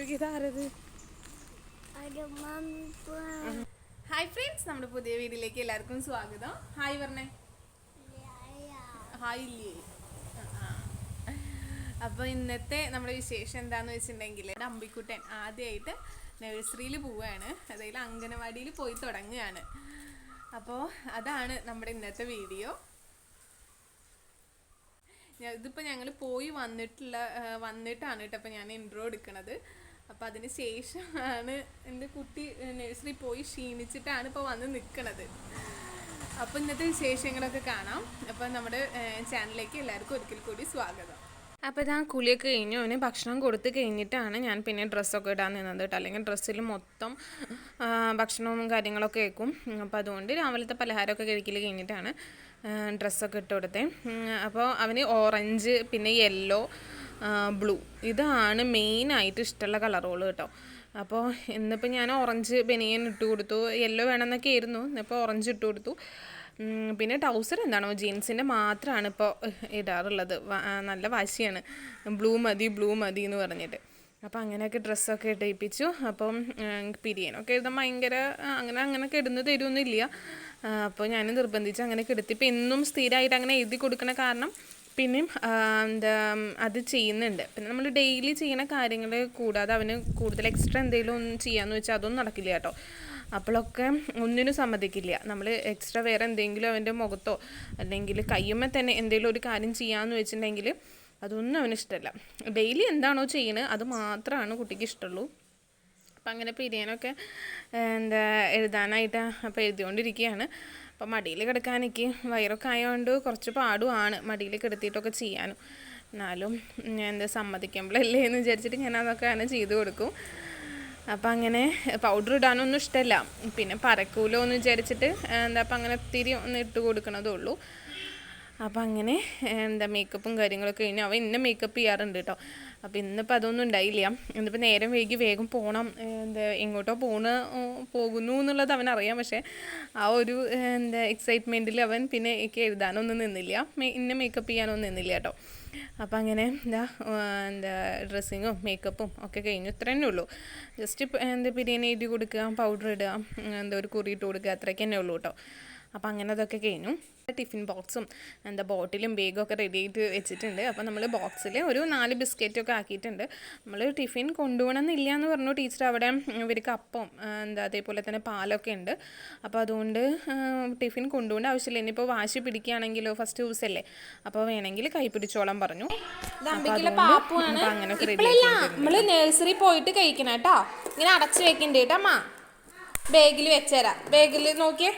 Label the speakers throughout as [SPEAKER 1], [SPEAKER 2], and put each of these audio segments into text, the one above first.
[SPEAKER 1] ഇതാരത്? Hi friends, നമ്മുടെ പുതിയ വീഡിയോയിലേക്ക് എല്ലാവർക്കും സ്വാഗതം. ഹായ് പറഞ്ഞേ. ഹായ് ഇല്ലേ? അപ്പോൾ ഇന്നത്തെ നമ്മുടെ വിശേഷം എന്താണെന്ന് വെച്ചിട്ടുണ്ടെങ്കിൽ, അമ്പിക്കുട്ടൻ ആദ്യമായിട്ട് നഴ്സറിയിൽ പോവുകയാണ്, അതായത് അംഗനവാടിയിൽ പോയി തുടങ്ങുകയാണ്. അപ്പോൾ അതാണ് നമ്മുടെ ഇന്നത്തെ വീഡിയോ. ഇതിപ്പോൾ ഞങ്ങൾ പോയി വന്നിട്ടാണ് കേട്ടോ അപ്പോൾ ഞാൻ ഇൻട്രോ എടുക്കണത്. അപ്പോൾ അതിന് ശേഷമാണ് എൻ്റെ കുട്ടി നഴ്സറി പോയി ക്ഷീണിച്ചിട്ടാണ് ഇപ്പോൾ വന്ന് നിൽക്കണത്. അപ്പോൾ ഇന്നത്തെ വിശേഷങ്ങളൊക്കെ കാണാം. അപ്പോൾ നമ്മുടെ ചാനലിലേക്ക് എല്ലാവർക്കും ഒരിക്കൽ കൂടി സ്വാഗതം. അപ്പോൾ ഞാൻ കുളിയൊക്കെ കഴിഞ്ഞു, അവന് ഭക്ഷണം കൊടുത്ത് കഴിഞ്ഞിട്ടാണ് ഞാൻ പിന്നെ ഡ്രസ്സൊക്കെ ഇടാൻ നിന്നത് കേട്ടോ. അല്ലെങ്കിൽ ഡ്രസ്സിൽ മൊത്തം ഭക്ഷണവും കാര്യങ്ങളൊക്കെ വെക്കും. അപ്പോൾ അതുകൊണ്ട് രാവിലത്തെ പലഹാരമൊക്കെ കഴിക്കൽ കഴിഞ്ഞിട്ടാണ് ഡ്രസ്സൊക്കെ ഇട്ട് കൊടുത്തേ. അപ്പോൾ അവന് ഓറഞ്ച്, പിന്നെ യെല്ലോ, ബ്ലൂ, ഇതാണ് മെയിനായിട്ട് ഇഷ്ടമുള്ള കളറുകൾ കേട്ടോ. അപ്പോൾ ഇന്നിപ്പോൾ ഞാൻ ഓറഞ്ച് ബനിയൻ ഇട്ട് കൊടുത്തു. യെല്ലോ വേണമെന്നൊക്കെ ആയിരുന്നു, ഇന്നിപ്പോൾ ഓറഞ്ച് ഇട്ട് കൊടുത്തു. പിന്നെ ട്രൗസർ എന്താണോ ജീൻസിൻ്റെ മാത്രമാണ് ഇപ്പോൾ ഇടാറുള്ളത്. നല്ല വാശിയാണ്, ബ്ലൂ മതി എന്ന് പറഞ്ഞിട്ട്. അപ്പോൾ അങ്ങനെയൊക്കെ ഡ്രസ്സൊക്കെ ഇടിപ്പിച്ചു. അപ്പം പിരിയനൊക്കെ എഴുതാൻ ഭയങ്കര അങ്ങനെയൊക്കെ ഇടുന്നത് തരുമൊന്നുമില്ല. അപ്പോൾ ഞാൻ നിർബന്ധിച്ച് അങ്ങനെയൊക്കെ എടുത്തു. ഇപ്പോൾ എന്നും സ്ഥിരമായിട്ട് അങ്ങനെ എഴുതി കൊടുക്കണ കാരണം പിന്നെയും അത് ചെയ്യുന്നുണ്ട്. പിന്നെ നമ്മൾ ഡെയിലി ചെയ്യുന്ന കാര്യങ്ങൾ കൂടാതെ അവന് കൂടുതൽ എക്സ്ട്രാ എന്തെങ്കിലും ഒന്നും ചെയ്യാമെന്ന് വെച്ചാൽ അതൊന്നും നടക്കില്ല കേട്ടോ. അപ്പോഴൊക്കെ ഒന്നിനും സമ്മതിക്കില്ല. നമ്മൾ എക്സ്ട്രാ വേറെ എന്തെങ്കിലും അവൻ്റെ മുഖത്തോ അല്ലെങ്കിൽ കയ്യുമ്മേ തന്നെ എന്തെങ്കിലും ഒരു കാര്യം ചെയ്യാമെന്ന് വെച്ചിട്ടുണ്ടെങ്കിൽ അതൊന്നും അവന് ഇഷ്ടമല്ല. ഡെയിലി എന്താണോ ചെയ്യണത് അത് മാത്രമാണ് കുട്ടിക്ക് ഇഷ്ടമുള്ളൂ. അപ്പം അങ്ങനെ പിരിയാനൊക്കെ എഴുതാനായിട്ട് അപ്പോൾ എഴുതിക്കൊണ്ടിരിക്കുകയാണ്. അപ്പം മടിയിൽ കിടക്കാൻ എനിക്ക് വയറൊക്കെ ആയതുകൊണ്ട് കുറച്ച് പാടുമാണ് മടിയിൽ കിടത്തിയിട്ടൊക്കെ ചെയ്യാനും. എന്നാലും സമ്മതിക്കുമ്പോഴല്ലേ എന്ന് വിചാരിച്ചിട്ട് ഞാൻ അതൊക്കെ അങ്ങനെ ചെയ്ത് കൊടുക്കും. അപ്പം അങ്ങനെ പൗഡർ ഇടാനൊന്നും ഇഷ്ടമല്ല, പിന്നെ പരക്കൂലോ എന്ന് വിചാരിച്ചിട്ട് അപ്പം അങ്ങനെ ഒത്തിരി ഒന്ന് ഇട്ട് കൊടുക്കണതേ ഉള്ളൂ. അപ്പം അങ്ങനെ മേക്കപ്പും കാര്യങ്ങളൊക്കെ കഴിഞ്ഞു. അവൻ ഇന്നെ മേക്കപ്പ് ചെയ്യാറുണ്ട് കേട്ടോ. അപ്പോൾ ഇന്നിപ്പോൾ അതൊന്നും ഉണ്ടായില്ല. ഇന്നിപ്പോൾ നേരം വൈകി വേഗം പോകണം, എങ്ങോട്ടോ പോകുന്നു എന്നുള്ളത് അവനറിയാം. പക്ഷേ ആ ഒരു എക്സൈറ്റ്മെൻറ്റിൽ അവൻ പിന്നെ എനിക്ക് എഴുതാനൊന്നും നിന്നില്ല, ഇന്നെ മേക്കപ്പ് ചെയ്യാനൊന്നും നിന്നില്ല കേട്ടോ. അപ്പം അങ്ങനെ ഡ്രസ്സിങ്ങും മേക്കപ്പും ഒക്കെ കഴിഞ്ഞു. ഇത്ര തന്നെ ഉള്ളൂ. ജസ്റ്റ് ബിരിയാണി എഴുതി കൊടുക്കുക, പൗഡർ ഇടുക, ഒരു കുറി ഇട്ട് കൊടുക്കുക, അത്രയ്ക്ക് തന്നെ ഉള്ളൂ കേട്ടോ. അപ്പം അങ്ങനെ അതൊക്കെ കഴിഞ്ഞു. ടിഫിൻ ബോക്സും ബോട്ടിലും ബേഗും ഒക്കെ റെഡി ആയിട്ട് വെച്ചിട്ടുണ്ട്. അപ്പോൾ നമ്മൾ ബോക്സിൽ ഒരു 4 ബിസ്ക്കറ്റൊക്കെ ആക്കിയിട്ടുണ്ട്. നമ്മൾ ടിഫിൻ കൊണ്ടുപോകണമെന്നില്ല എന്ന് പറഞ്ഞു ടീച്ചർ. അവിടെ ഇവർക്ക് അപ്പം അതേപോലെ തന്നെ പാലൊക്കെ ഉണ്ട്. അപ്പോൾ അതുകൊണ്ട് ടിഫിൻ കൊണ്ടുപോകേണ്ട ആവശ്യമില്ല. ഇനിയിപ്പോൾ വാശി പിടിക്കുകയാണെങ്കിലോ ഫസ്റ്റ് ദിവസമല്ലേ, അപ്പോൾ വേണമെങ്കിൽ കൈ പിടിച്ചോളം പറഞ്ഞു. അങ്ങനെ നമ്മൾ നഴ്സറി പോയിട്ട് കഴിക്കണം കേട്ടോ. ഇങ്ങനെ അടച്ച് വെക്കണ്ട കേട്ടോ അമ്മ. ബാഗിൽ വെച്ചേരാ, ബാഗിൽ നോക്കിയേ,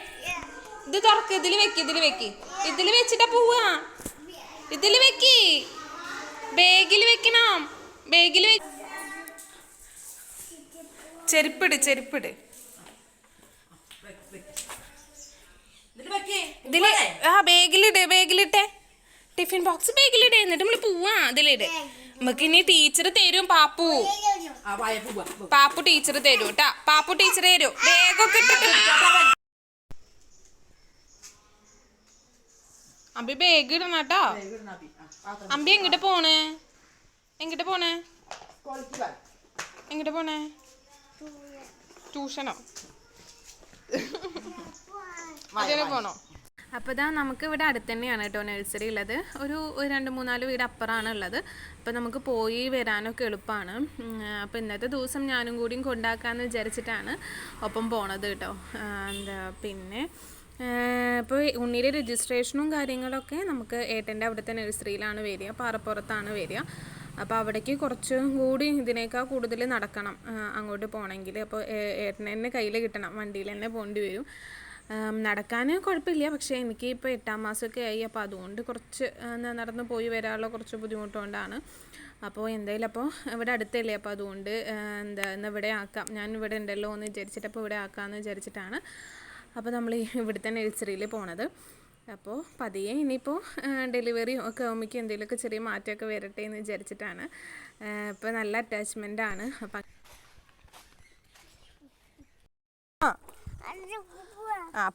[SPEAKER 1] ഇത് തുറക്ക്, ഇതിൽ വെക്ക്, ഇതിൽ വെച്ചിട്ടാ പോവാ, ഇതിൽ വെക്ക്, ബാഗിൽ വെക്കണം, ബാഗിൽ ചെരുപ്പിട് ഇതില് ബാഗിലിട്ടെ, ടിഫിൻ ബോക്സ് ബാഗിലിടെ, എന്നിട്ട് നമ്മള് പോവാ അതിലിടെ. നമുക്ക് ഇനി ടീച്ചർ തരും, പാപ്പു ടീച്ചർ തരും കേട്ടാ, പാപ്പു ടീച്ചർ തരും. ബാഗൊക്കെ ഇട്ടിട്ട് അമ്പി ബാഗ് ഇടണം കേട്ടോ. അമ്പി എങ്ങോട്ട് പോണേ? ട്യൂഷനോ? അതിനെ പോണോ? അപ്പോൾ ഇതാ നമുക്ക് ഇവിടെ അടുത്ത് തന്നെയാണ് കേട്ടോ നഴ്സറി ഉള്ളത്. ഒരു 2-3-4 വീട് അപ്പുറമാണ് ഉള്ളത്. അപ്പോൾ നമുക്ക് പോയി വരാനൊക്കെ എളുപ്പമാണ്. അപ്പോൾ ഇന്നത്തെ ദിവസം ഞാനും കൂടിയും കൊണ്ടാക്കാമെന്ന് വിചാരിച്ചിട്ടാണ് ഒപ്പം പോണത് കേട്ടോ. പിന്നെ ഇപ്പോൾ ഉണ്ണിയുടെ രജിസ്ട്രേഷനും കാര്യങ്ങളൊക്കെ നമുക്ക് ഏട്ടൻ്റെ അവിടുത്തെ നഴ്സറിയിലാണ് വരിക, പാറപ്പുറത്താണ് വരിക. അപ്പോൾ അവിടേക്ക് കുറച്ചും കൂടി ഇതിനേക്കാൾ കൂടുതൽ നടക്കണം അങ്ങോട്ട് പോകണമെങ്കിൽ. അപ്പോൾ ഏട്ടനെ തന്നെ കയ്യിൽ കിട്ടണം, വണ്ടിയിൽ തന്നെ പോകേണ്ടി വരും. നടക്കാൻ കുഴപ്പമില്ല, പക്ഷേ എനിക്ക് ഇപ്പോൾ 8ാം മാസമൊക്കെ ആയി. അപ്പോൾ അതുകൊണ്ട് കുറച്ച് നടന്ന് പോയി വരാനുള്ള കുറച്ച് ബുദ്ധിമുട്ടുകൊണ്ടാണ്. അപ്പോൾ എന്തായാലും അപ്പോൾ ഇവിടെ അടുത്തല്ലേ, അപ്പോൾ അതുകൊണ്ട് ഇന്ന് ഇവിടെ ആക്കാം, ഞാൻ ഇവിടെ ഉണ്ടല്ലോ എന്ന് വിചാരിച്ചിട്ട് അപ്പോൾ ഇവിടെ ആക്കാമെന്ന് വിചാരിച്ചിട്ടാണ് അപ്പോൾ നമ്മൾ ഇവിടുത്തെ നഴ്സറിയിൽ പോണത്. അപ്പോൾ പതിയെ ഇനിയിപ്പോൾ ഡെലിവറി ഒക്കെ ആകുമ്പോഴേക്കും എന്തെങ്കിലുമൊക്കെ ചെറിയ മാറ്റമൊക്കെ വരട്ടെ എന്ന് വിചാരിച്ചിട്ടാണ്. ഇപ്പോൾ നല്ല അറ്റാച്ച്മെൻ്റാണ്. അപ്പം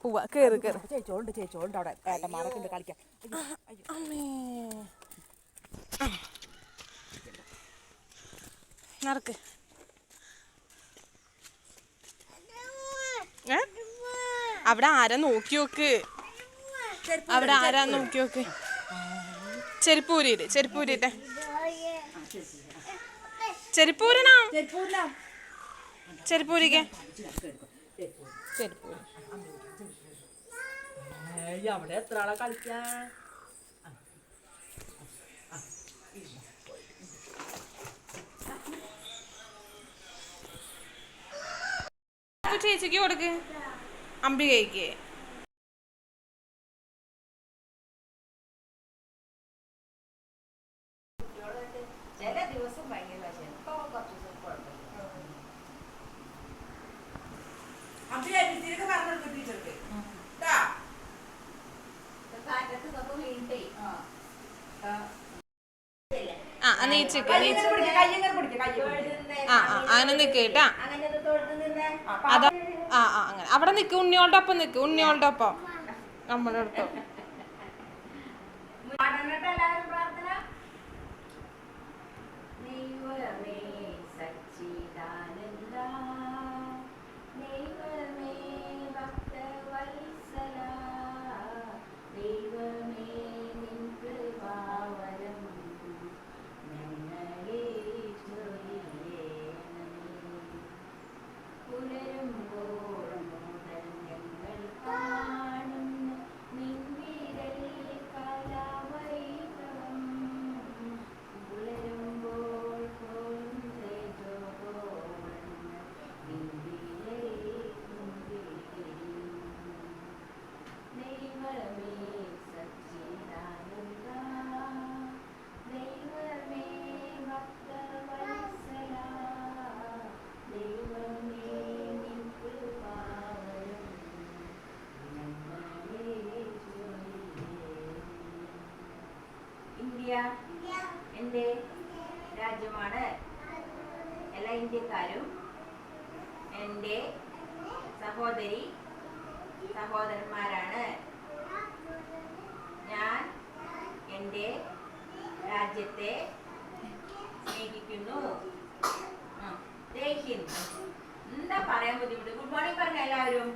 [SPEAKER 1] പോവാ, കയറി ചേച്ചോണ്ട് അവിടെ ഏട്ടന്മാരൊക്കെ കളിക്കാം. നടക്ക് അവിടെ ആരാ നോക്കി നോക്ക്, അവിടെ ആരാ നോക്കി നോക്ക്. ചെരുപ്പൂരിട്ട് ചെരുപ്പൂരിട്ടെ ചെരുപ്പൂരണോ ചെരുപ്പൂരിക്കെ ചെരുപ്പൂരി.
[SPEAKER 2] അവിടെ എത്ര ആളെ കളിക്കാ?
[SPEAKER 1] ചേച്ചിക്ക് കൊടുക്ക്, അംബികയ്ക്ക്. നീച്ചക്ക് അങ്ങനെ നിക്ക് കേട്ടാ. അതാ അങ്ങനെ അവിടെ നിക്ക്, ഉണ്ണിയോളുടെ ഒപ്പം നിക്ക്, ഉണ്ണിയോളുടെ ഒപ്പം നമ്മുടെ അടുത്ത്.
[SPEAKER 3] എന്റെ രാജ്യമാണ്. എല്ലാ ഇന്ത്യക്കാരും എൻ്റെ സഹോദരി സഹോദരന്മാരാണ്. ഞാൻ എൻ്റെ രാജ്യത്തെ സ്നേഹിക്കുന്നു. ജയ് ഹിന്ദ്. എന്താ പറയാൻ ബുദ്ധിമുട്ട്? ഗുഡ് മോർണിംഗ് പറഞ്ഞ എല്ലാവരും.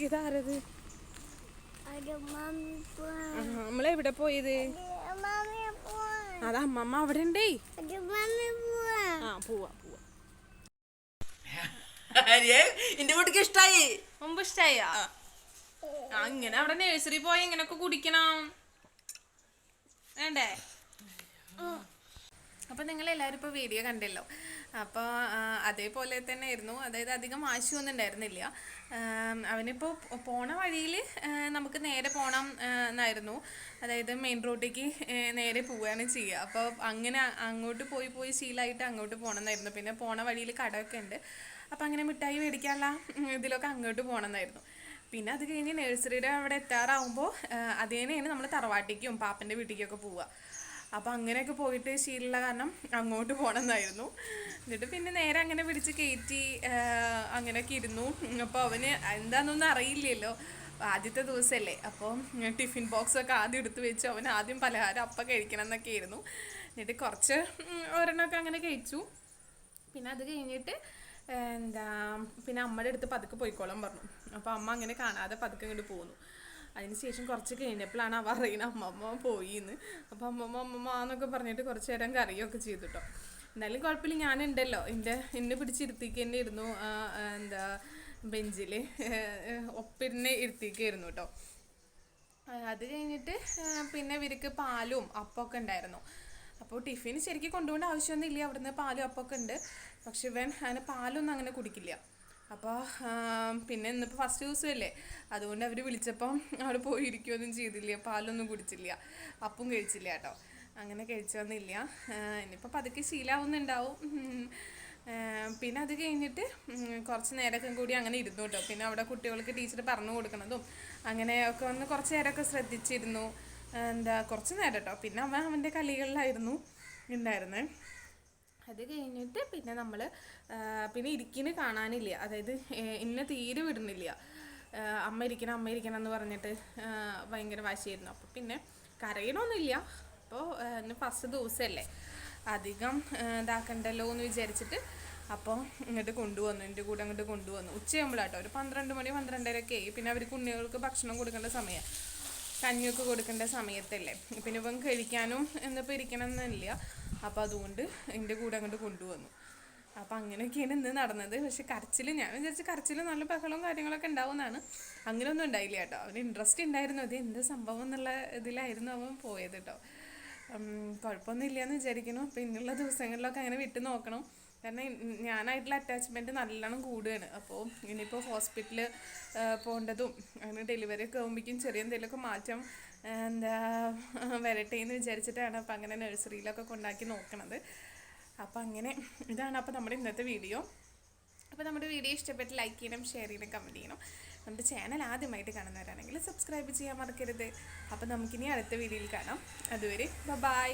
[SPEAKER 1] ഇതാരത്? നമ്മളെവിടെ പോയത്? അതാ അമ്മമ്മ അവിടെ ഉണ്ടേ. പോവാ പോവാ.
[SPEAKER 2] എന്റെ വീട്ടിക്ക് ഇഷ്ടായി.
[SPEAKER 1] മുമ്പ് ഇഷ്ടായ അങ്ങനെ അവിടെ നഴ്സറി പോയി ഇങ്ങനൊക്കെ കുടിക്കണം വേണ്ടേ? അപ്പോൾ നിങ്ങൾ എല്ലാവരും ഇപ്പോൾ വീഡിയോ കണ്ടല്ലോ. അപ്പോൾ അതേപോലെ തന്നെ ആയിരുന്നു, അതായത് അധികം വാശിയൊന്നും ഉണ്ടായിരുന്നില്ല. അവനിപ്പോൾ പോണ വഴിയിൽ നമുക്ക് നേരെ പോകണം എന്നായിരുന്നു, അതായത് മെയിൻ റോഡിലേക്ക് നേരെ പോവുകയാണ് ചെയ്യുക. അപ്പോൾ അങ്ങനെ അങ്ങോട്ട് പോയി ശീലമായിട്ട് അങ്ങോട്ട് പോകണം എന്നായിരുന്നു. പിന്നെ പോണ വഴിയിൽ കടമൊക്കെ ഉണ്ട്, അപ്പോൾ അങ്ങനെ മിഠായി മേടിക്കാനുള്ള ഇതിലൊക്കെ അങ്ങോട്ട് പോകണം എന്നായിരുന്നു. പിന്നെ അത് കഴിഞ്ഞ് നഴ്സറിയുടെ അവിടെ എത്താറാവുമ്പോൾ അതേനെയാണ് നമ്മൾ തറവാട്ടിക്കും പാപ്പൻ്റെ വീട്ടിലേക്കൊക്കെ പോവുക. അപ്പോൾ അങ്ങനെയൊക്കെ പോയിട്ട് ശീലമുള്ള കാരണം അങ്ങോട്ട് പോകണമെന്നായിരുന്നു. എന്നിട്ട് പിന്നെ നേരെ അങ്ങനെ പിടിച്ച് കയറ്റി അങ്ങനെയൊക്കെ ഇരുന്നു. അപ്പോൾ അവന് എന്താണെന്നൊന്നും അറിയില്ലല്ലോ, ആദ്യത്തെ ദിവസമല്ലേ. അപ്പോൾ ടിഫിൻ ബോക്സൊക്കെ ആദ്യം എടുത്ത് വെച്ച് അവൻ ആദ്യം പലഹാരം അപ്പം കഴിക്കണം എന്നൊക്കെ ആയിരുന്നു. എന്നിട്ട് കുറച്ച് ഒരെണ്ണമൊക്കെ അങ്ങനെ കഴിച്ചു. പിന്നെ അത് കഴിഞ്ഞിട്ട് പിന്നെ അമ്മയുടെ അടുത്ത് പതുക്കെ പോയിക്കോളാൻ പറഞ്ഞു. അപ്പോൾ അമ്മ അങ്ങനെ കാണാതെ പതുക്കെ ഇങ്ങോട്ട് പോന്നു. അതിനുശേഷം കുറച്ച് കഴിഞ്ഞപ്പോഴാണ് അവ അറിയണ അമ്മമ്മ പോയിന്ന്. അപ്പോൾ അമ്മമ്മ എന്നൊക്കെ പറഞ്ഞിട്ട് കുറച്ച് നേരം കറിയൊക്കെ ചെയ്തു കേട്ടോ. എന്നാലും കുഴപ്പമില്ല, ഞാനുണ്ടല്ലോ, എന്നെ പിടിച്ചിരുത്തിക്ക് തന്നെ ഇരുന്നു. ബെഞ്ചിൽ ഒപ്പിരുന്ന് ഇരുത്തിക്കായിരുന്നു കേട്ടോ. അത് കഴിഞ്ഞിട്ട് പിന്നെ ഇവർക്ക് പാലും അപ്പമൊക്കെ ഉണ്ടായിരുന്നു. അപ്പോൾ ടിഫിൻ ശരിക്കും കൊണ്ടുപോകേണ്ട ആവശ്യമൊന്നുമില്ല, അവിടുന്ന് പാലും അപ്പമൊക്കെ ഉണ്ട്. പക്ഷെ ഇവൻ അങ്ങനെ പാലൊന്നും അങ്ങനെ കുടിക്കില്ല. അപ്പോൾ പിന്നെ ഇന്നിപ്പോൾ ഫസ്റ്റ് ദിവസമല്ലേ, അതുകൊണ്ട് അവർ വിളിച്ചപ്പം അവിടെ പോയിരിക്കുകയൊന്നും ചെയ്തില്ല, പാലൊന്നും കുടിച്ചില്ല, അപ്പം കഴിച്ചില്ല കേട്ടോ. അങ്ങനെ കഴിച്ചൊന്നുമില്ല. ഇനിയിപ്പോൾ പതുക്കെ ശീലമാവുന്നുണ്ടാവും. പിന്നെ അത് കഴിഞ്ഞിട്ട് കുറച്ച് നേരമൊക്കെ കൂടി അങ്ങനെ ഇരുന്നു കേട്ടോ. പിന്നെ അവിടെ കുട്ടികൾക്ക് ടീച്ചർ പറഞ്ഞു കൊടുക്കണതും അങ്ങനെയൊക്കെ ഒന്ന് കുറച്ച് നേരമൊക്കെ ശ്രദ്ധിച്ചിരുന്നു. കുറച്ച് നേരം കേട്ടോ. പിന്നെ അവൻ്റെ കളികളിലായിരുന്നു ഉണ്ടായിരുന്നത്. അത് കഴിഞ്ഞിട്ട് പിന്നെ നമ്മൾ പിന്നെ ഇരിക്കിന് കാണാനില്ല, അതായത് ഇന്നെ തീരെ വിടുന്നില്ല. അമ്മ ഇരിക്കണം എന്ന് പറഞ്ഞിട്ട് ഭയങ്കര വാശിയായിരുന്നു. അപ്പോൾ പിന്നെ കരയണമൊന്നുമില്ല. അപ്പോൾ ഫസ്റ്റ് ദിവസമല്ലേ, അധികം ഇതാക്കണ്ടല്ലോ എന്ന് വിചാരിച്ചിട്ട് അപ്പോൾ ഇങ്ങോട്ട് കൊണ്ടുവന്നു, എൻ്റെ കൂടെ അങ്ങോട്ട് കൊണ്ടുവന്നു. ഉച്ചയാകുമ്പോഴാട്ടോ, ഒരു 12 മണി 12:30 ആയി. പിന്നെ അവർക്ക് ഉണ്ണികൾക്ക് ഭക്ഷണം കൊടുക്കേണ്ട സമയം, കഞ്ഞിയൊക്കെ കൊടുക്കേണ്ട സമയത്തല്ലേ. പിന്നെ ഇപ്പം കഴിക്കാനും എന്നിപ്പോൾ ഇരിക്കണം എന്നില്ല. അപ്പോൾ അതുകൊണ്ട് എൻ്റെ കൂടെ അങ്ങോട്ട് കൊണ്ടുവന്നു. അപ്പം അങ്ങനെയൊക്കെയാണ് ഇന്ന് നടന്നത്. പക്ഷെ കരച്ചിൽ, ഞാൻ വിചാരിച്ച കരച്ചിൽ നല്ല ബഹളവും കാര്യങ്ങളൊക്കെ ഉണ്ടാവുമെന്നാണ്. അങ്ങനെയൊന്നും ഉണ്ടായില്ല കേട്ടോ. അവന് ഇൻട്രസ്റ്റ് ഉണ്ടായിരുന്നു, അത് എന്ത് സംഭവം എന്നുള്ള ഇതിലായിരുന്നു അവൻ പോയത് കേട്ടോ. കുഴപ്പമൊന്നും ഇല്ലയെന്ന് വിചാരിക്കുന്നു. അപ്പോൾ ഇനിയുള്ള ദിവസങ്ങളിലൊക്കെ അങ്ങനെ വിട്ട് നോക്കണം. കാരണം ഞാനായിട്ടുള്ള അറ്റാച്ച്മെൻറ്റ് നല്ലോണം കൂടുകയാണ്. അപ്പോൾ ഇനിയിപ്പോൾ ഹോസ്പിറ്റലിൽ പോകേണ്ടതും അങ്ങനെ ഡെലിവറി ഒക്കെ ആകുമ്പോഴേക്കും ചെറിയ എന്തെങ്കിലുമൊക്കെ മാറ്റം വരട്ടെ എന്ന് വിചാരിച്ചിട്ടാണ് അപ്പോൾ അങ്ങനെ നഴ്സറിയിലൊക്കെ കൊണ്ടാക്കി നോക്കണത്. അപ്പോൾ അങ്ങനെ ഇതാണ് അപ്പോൾ നമ്മുടെ ഇന്നത്തെ വീഡിയോ. അപ്പോൾ നമ്മുടെ വീഡിയോ ഇഷ്ടപ്പെട്ട് ലൈക്ക് ചെയ്യണം, ഷെയർ ചെയ്യണം, കമൻറ്റ് ചെയ്യണം. നമ്മുടെ ചാനൽ ആദ്യമായിട്ട് കാണുന്നവരാണെങ്കിൽ സബ്സ്ക്രൈബ് ചെയ്യാൻ മറക്കരുത്. അപ്പോൾ നമുക്കിനി അടുത്ത വീഡിയോയിൽ കാണാം. അതുവരെ ബൈ.